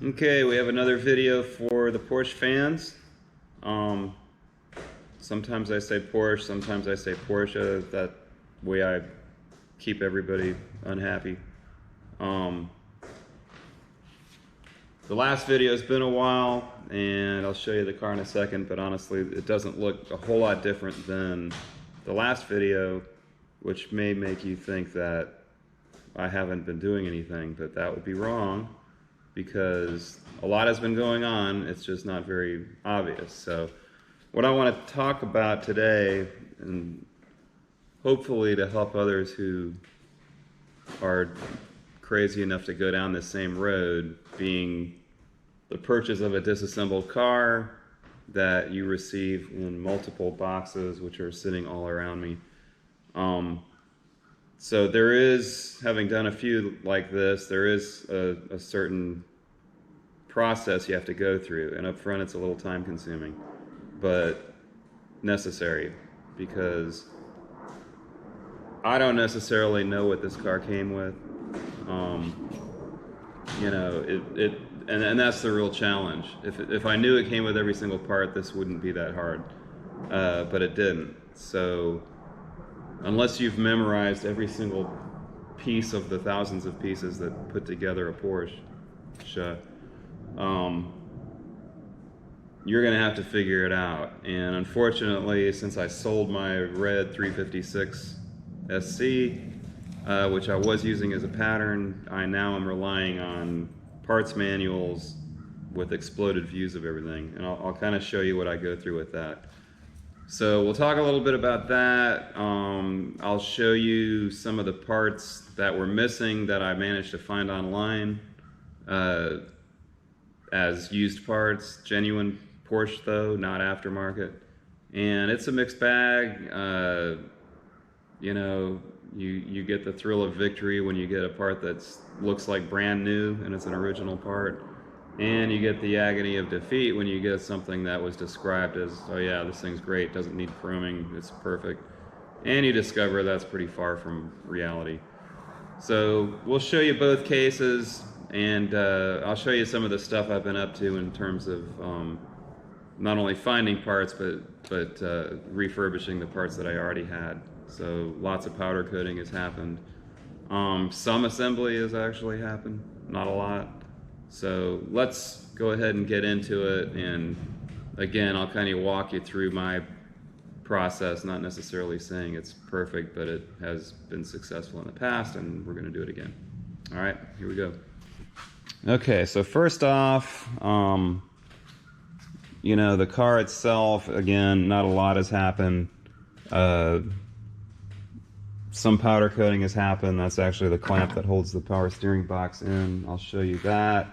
Okay, we have another video for the Porsche fans. Sometimes I say Porsche, sometimes I say Porsche. That way I keep everybody unhappy. The last video has been a while, and I'll show you the car in a second, but honestly, it doesn't look a whole lot different than the last video, which may make you think that I haven't been doing anything, but that would be wrong, because a lot has been going on. It's just not very obvious. So what I want to talk about today, and hopefully to help others who are crazy enough to go down the same road, being the purchase of a disassembled car that you receive in multiple boxes, which are sitting all around me. So there is, having done a few like this, there is a certain process you have to go through, and up front it's a little time consuming, but necessary, because I don't necessarily know what this car came with. You know, and that's the real challenge. If I knew it came with every single part, this wouldn't be that hard, but it didn't. So unless you've memorized every single piece of the thousands of pieces that put together a Porsche, you're gonna have to figure it out. And unfortunately, since I sold my red 356 SC, which I was using as a pattern, I now am relying on parts manuals with exploded views of everything, and I'll kind of show you what I go through with that. So we'll talk a little bit about that. I'll show you some of the parts that were missing that I managed to find online as used parts, genuine Porsche though, not aftermarket. And it's a mixed bag. You know, you get the thrill of victory when you get a part that looks like brand new and it's an original part. And you get the agony of defeat when you get something that was described as, oh yeah, this thing's great, doesn't need chroming, it's perfect. And you discover that's pretty far from reality. So we'll show you both cases, and I'll show you some of the stuff I've been up to in terms of not only finding parts, but refurbishing the parts that I already had. So lots of powder coating has happened. Some assembly has actually happened, not a lot. So let's go ahead and get into it, and again, I'll kind of walk you through my process, not necessarily saying it's perfect, but it has been successful in the past, and we're going to do it again. All right, here we go. Okay, so first off, you know, the car itself, again, not a lot has happened. Some powder coating has happened. That's actually the clamp that holds the power steering box in. I'll show you that.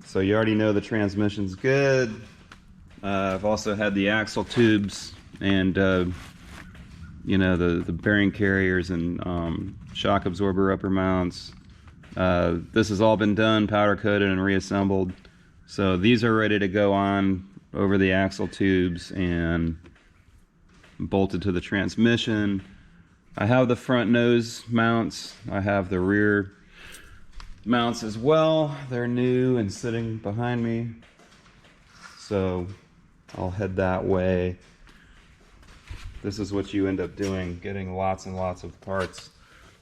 So you already know the transmission's good. I've also had the axle tubes and you know, the bearing carriers and shock absorber upper mounts. This has all been done, powder coated and reassembled. So these are ready to go on over the axle tubes and bolted to the transmission. I have the front nose mounts. I have the rear mounts as well. They're new and sitting behind me. So I'll head that way. This is what you end up doing, getting lots and lots of parts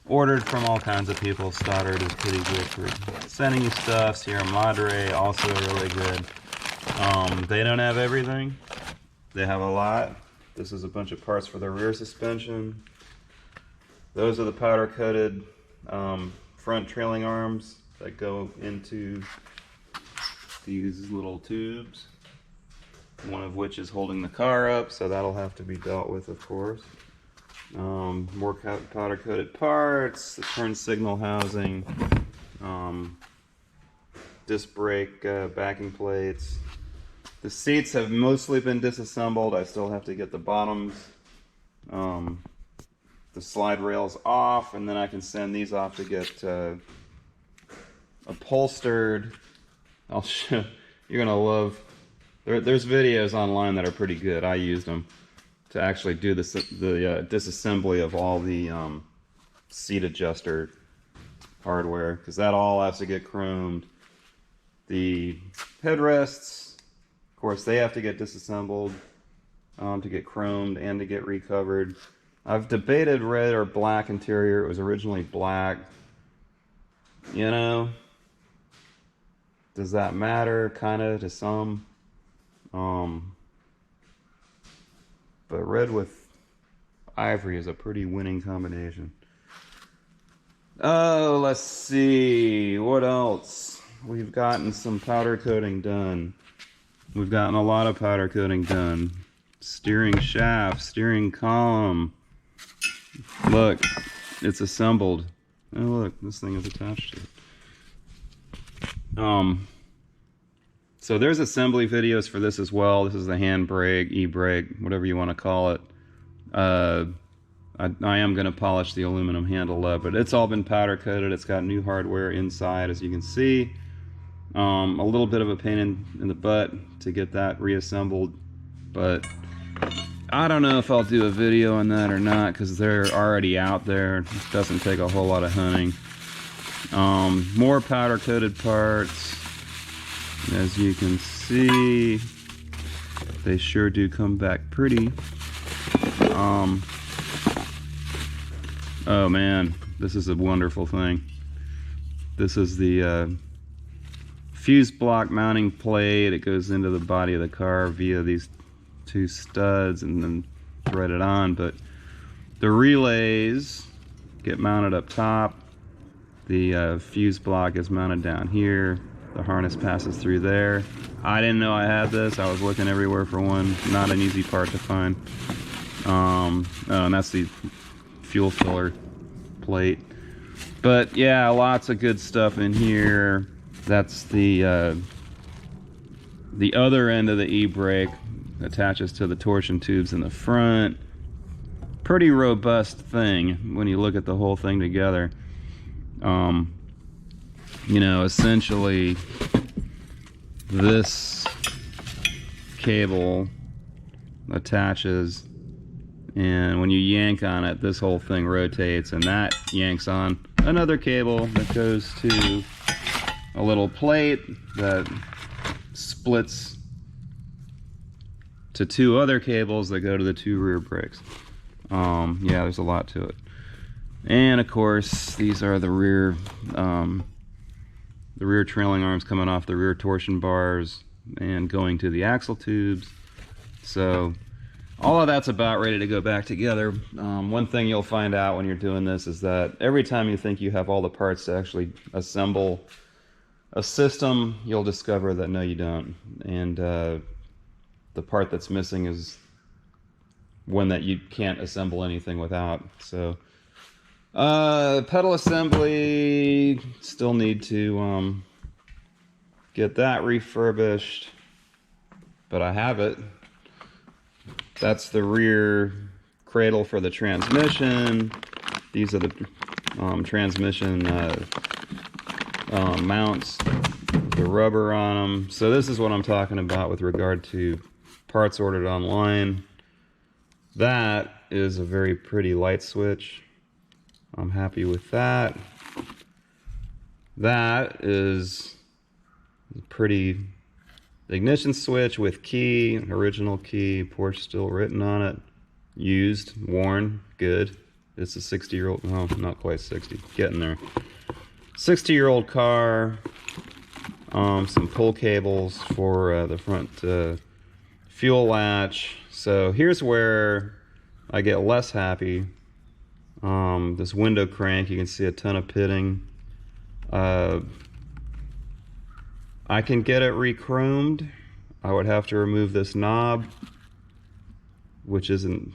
ordered from all kinds of people. Stoddard is pretty good for sending you stuff. Sierra Madre also really good. They don't have everything. They have a lot. This is a bunch of parts for the rear suspension. Those are the powder coated front trailing arms that go into these little tubes, one of which is holding the car up, so that'll have to be dealt with, of course. More powder coated parts, the turn signal housing, disc brake backing plates. The seats have mostly been disassembled. I still have to get the bottoms, the slide rails off, and then I can send these off to get upholstered. I'll show, you're gonna love, there's videos online that are pretty good. I used them to actually do the disassembly of all the seat adjuster hardware, because that all has to get chromed. The headrests, of course, they have to get disassembled to get chromed and to get recovered. I've debated red or black interior. It was originally black. You know, does that matter? Kind of to some. But red with ivory is a pretty winning combination. Oh, let's see. What else? We've gotten some powder coating done. We've gotten a lot of powder coating done. Steering shaft, steering column. Look, it's assembled. Oh, look, this thing is attached to it. So there's assembly videos for this as well. This is the handbrake, e-brake, whatever you want to call it. I am going to polish the aluminum handle up, but it's all been powder coated. It's got new hardware inside, as you can see. A little bit of a pain in the butt to get that reassembled, but I don't know if I'll do a video on that or not, because they're already out there. It doesn't take a whole lot of hunting. More powder coated parts. As you can see, they sure do come back pretty. Oh man, this is a wonderful thing. This is the fuse block mounting plate. It goes into the body of the car via these two studs and then threaded on. But the relays get mounted up top. The fuse block is mounted down here. The harness passes through there. I didn't know I had this. I was looking everywhere for one. Not an easy part to find. Oh, and that's the fuel filler plate. But yeah, lots of good stuff in here. That's the other end of the e-brake. Attaches to the torsion tubes in the front. Pretty robust thing when you look at the whole thing together. You know, essentially this cable attaches, and when you yank on it, this whole thing rotates, and that yanks on another cable that goes to a little plate that splits to two other cables that go to the two rear brakes. Yeah, there's a lot to it. And of course, these are the rear trailing arms coming off the rear torsion bars and going to the axle tubes. So all of that's about ready to go back together. One thing you'll find out when you're doing this is that every time you think you have all the parts to actually assemble a system, you'll discover that no, you don't. And the part that's missing is one that you can't assemble anything without. So pedal assembly, still need to get that refurbished, but I have it. That's the rear cradle for the transmission. These are the transmission mounts, the rubber on them. So this is what I'm talking about with regard to parts ordered online. That is a very pretty light switch. I'm happy with that. That is a pretty ignition switch with key, original key, Porsche still written on it. Used, worn, good. It's a 60-year-old, well, not quite 60, getting there. 60-year-old car. Some pull cables for the front fuel latch. So here's where I get less happy. This window crank, you can see a ton of pitting. I can get it re-chromed. I would have to remove this knob, which isn't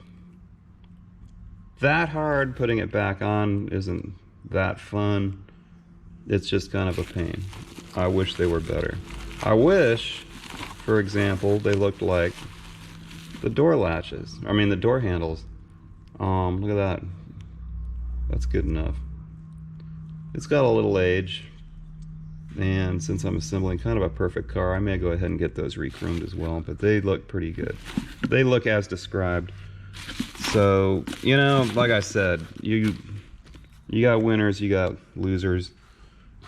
that hard. Putting it back on isn't that fun. It's just kind of a pain. I wish they were better. I wish, for example, they looked like the door latches. I mean the door handles. Look at that. That's good enough. It's got a little age, and since I'm assembling kind of a perfect car, I may go ahead and get those re-chromed as well, but they look pretty good. They look as described. So, you know, like I said, you got winners, you got losers.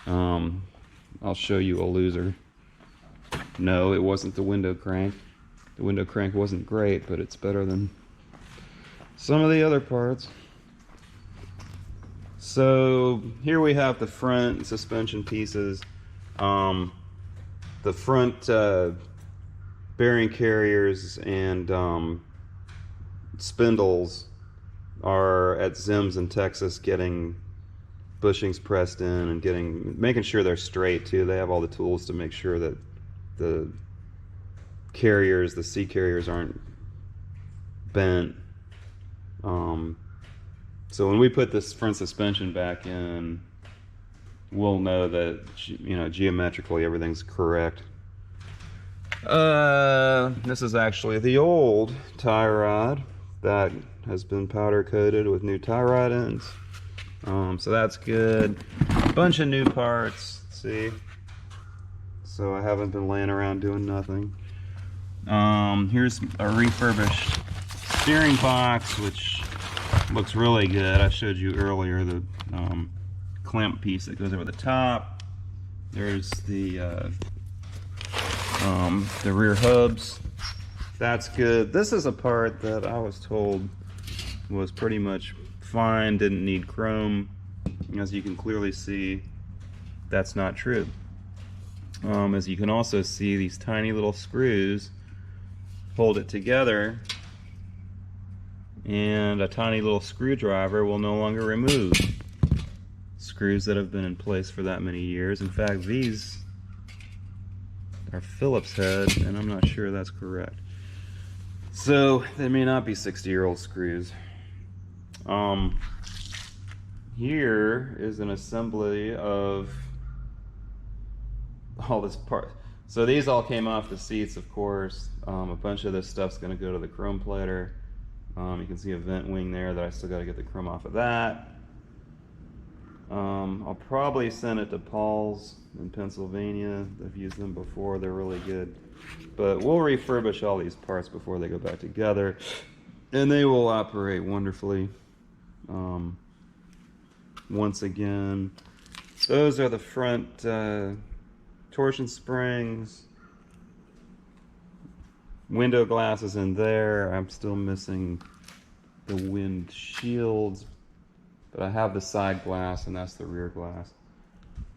I'll show you a loser. No, it wasn't the window crank. The window crank wasn't great, but it's better than some of the other parts. So here we have the front suspension pieces. The front bearing carriers and spindles are at Zims in Texas getting bushings pressed in and making sure they're straight too. They have all the tools to make sure that the carriers, the C carriers, aren't bent. So when we put this front suspension back in, we'll know that, you know, geometrically everything's correct. This is actually the old tie rod that has been powder coated with new tie rod ends. So that's good. Bunch of new parts, see? So I haven't been laying around doing nothing. Here's a refurbished steering box, which looks really good. I showed you earlier the clamp piece that goes over the top. There's the rear hubs. That's good. This is a part that I was told was pretty much fine, didn't need chrome. As you can clearly see, that's not true. As you can also see, these tiny little screws hold it together, and a tiny little screwdriver will no longer remove screws that have been in place for that many years. In fact, these are Phillips head, and I'm not sure that's correct. So they may not be 60-year-old screws. Here is an assembly of all this part. So these all came off the seats, of course. A bunch of this stuff's going to go to the chrome plater. You can see a vent wing there that I still got to get the chrome off of that. I'll probably send it to Paul's in Pennsylvania. I've used them before, they're really good. But we'll refurbish all these parts before they go back together, and they will operate wonderfully. Once again, those are the front torsion springs. Window glasses in there. I'm still missing the windshields, but I have the side glass, and that's the rear glass.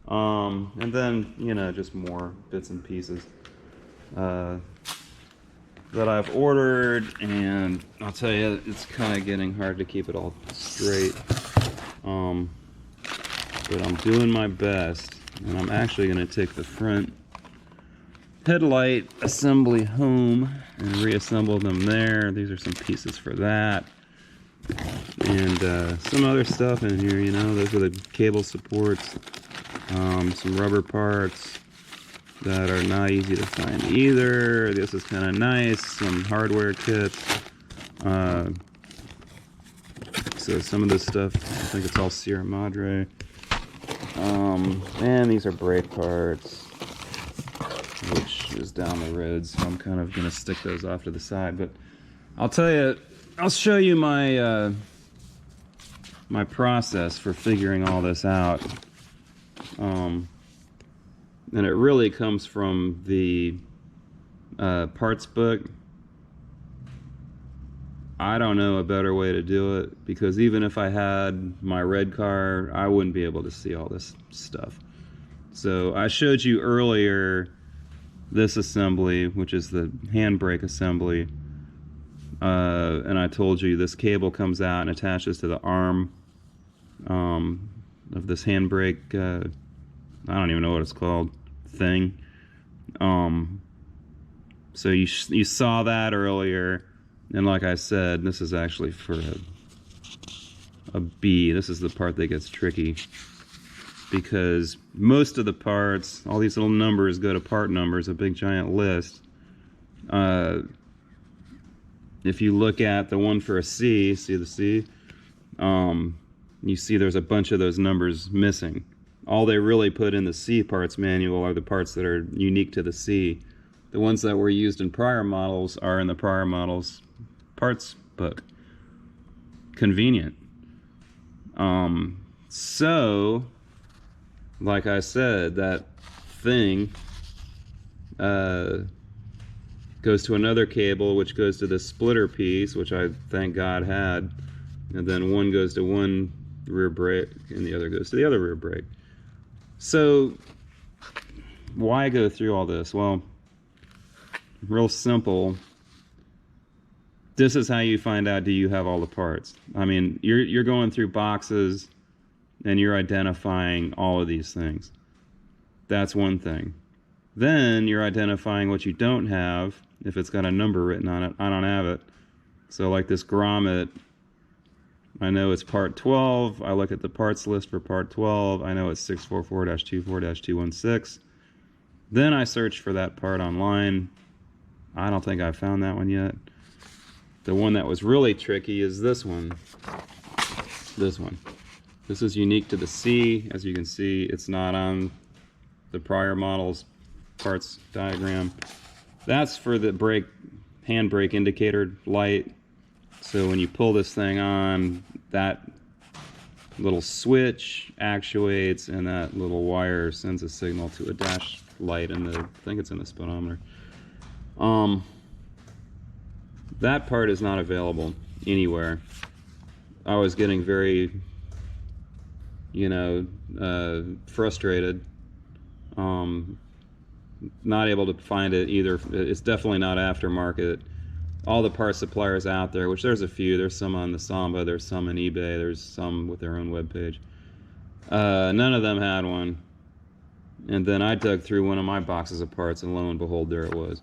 And then, you know, just more bits and pieces that I've ordered, and I'll tell you, it's kind of getting hard to keep it all straight. But I'm doing my best, and I'm actually going to take the front headlight assembly home and reassemble them there. These are some pieces for that, and some other stuff in here. You know, those are the cable supports, some rubber parts that are not easy to find either. This is kind of nice. Some hardware kits. So some of this stuff, I think it's all Sierra Madre. And these are brake parts, which is down the road, so I'm kind of going to stick those off to the side. But I'll tell you, I'll show you my my process for figuring all this out. And it really comes from the parts book. I don't know a better way to do it, because even if I had my red car, I wouldn't be able to see all this stuff. So I showed you earlier this assembly, which is the handbrake assembly, and I told you this cable comes out and attaches to the arm of this handbrake, I don't even know what it's called, thing. So you saw that earlier. And like I said, this is actually for a B. This is the part that gets tricky, because most of the parts, all these little numbers go to part numbers, a big giant list. If you look at the one for a C, see the C? You see there's a bunch of those numbers missing. All they really put in the C parts manual are the parts that are unique to the C. The ones that were used in prior models are in the prior models parts book. Convenient. So like I said, that thing goes to another cable, which goes to the splitter piece, which I thank God had, and then one goes to one rear brake and the other goes to the other rear brake. So why go through all this? Well, real simple. This is how you find out, do you have all the parts? I mean, you're going through boxes and you're identifying all of these things. That's one thing. Then you're identifying what you don't have, if it's got a number written on it. I don't have it. So like this grommet, I know it's part 12. I look at the parts list for part 12. I know it's 644-24-216. Then I search for that part online. I don't think I've found that one yet. The one that was really tricky is this one. This one. This is unique to the C. As you can see, it's not on the prior model's parts diagram. That's for the brake, handbrake indicator light. So when you pull this thing on, that little switch actuates and that little wire sends a signal to a dash light in the, I think it's in the speedometer. That part is not available anywhere. I was getting very, frustrated. Not able to find it either. It's definitely not aftermarket. All the parts suppliers out there, which there's a few, there's some on the Samba, there's some on eBay, there's some with their own webpage. None of them had one. And then I dug through one of my boxes of parts and lo and behold, there it was,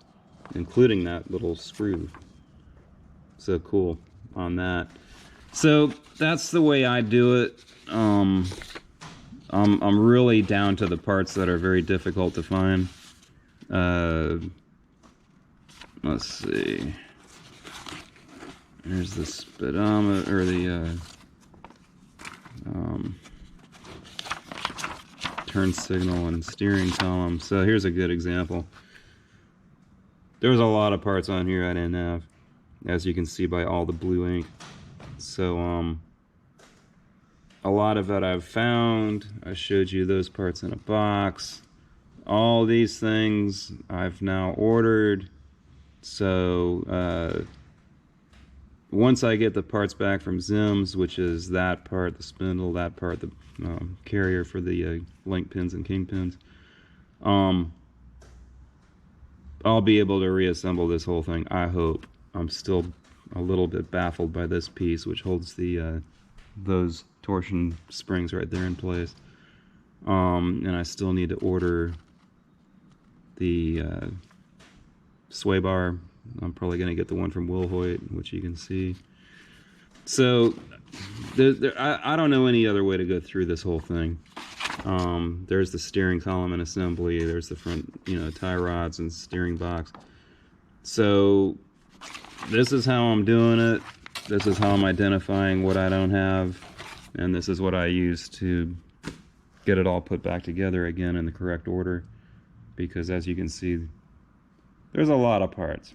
including that little screw. So cool on that. So that's the way I do it. I'm really down to the parts that are very difficult to find. Let's see. There's the speedometer, or the turn signal and steering column. So here's a good example. There's a lot of parts on here I didn't have, as you can see by all the blue ink. So a lot of it I've found. I showed you those parts in a box. All these things I've now ordered. So once I get the parts back from Zims, which is that part, the spindle, that part, the carrier for the link pins and king pins, I'll be able to reassemble this whole thing, I hope. I'm still a little bit baffled by this piece, which holds the those torsion springs right there in place. And I still need to order the sway bar. I'm probably going to get the one from Wilhoit, which you can see. So I don't know any other way to go through this whole thing. There's the steering column and assembly. There's the front, tie rods and steering box. So this is how I'm doing it. This is how I'm identifying what I don't have. And this is what I use to get it all put back together again in the correct order. Because as you can see, there's a lot of parts.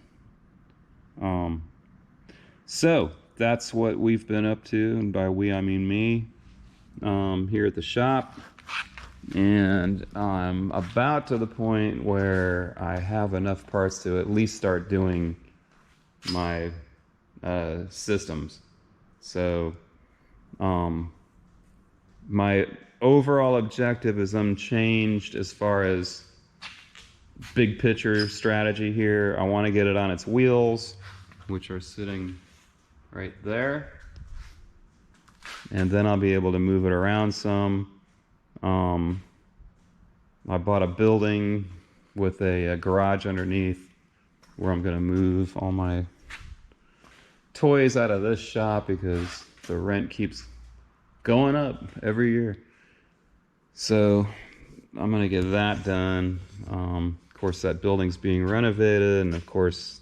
So that's what we've been up to, and by we I mean me, here at the shop. And I'm about to the point where I have enough parts to at least start doing my systems. So my overall objective is unchanged as far as big picture strategy here. I want to get it on its wheels, which are sitting right there, and then I'll be able to move it around some. I bought a building with a garage underneath where I'm going to move all my toys out of this shop because the rent keeps going up every year. So I'm going to get that done. Of course, that building's being renovated, and of course,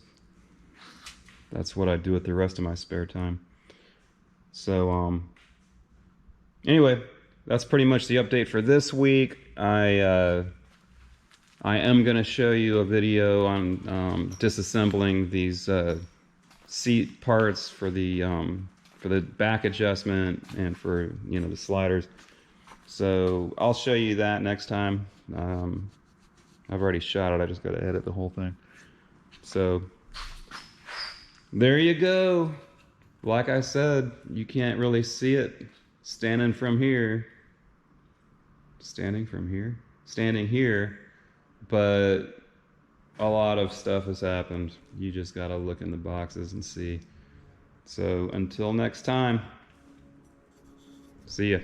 that's what I do with the rest of my spare time. So, anyway, that's pretty much the update for this week. I am going to show you a video on disassembling these seat parts for the back adjustment and for the sliders. So I'll show you that next time. I've already shot it. I just got to edit the whole thing. So there you go. Like I said, you can't really see it standing from here. Standing here, but a lot of stuff has happened. You just got to look in the boxes and see. So until next time, see ya.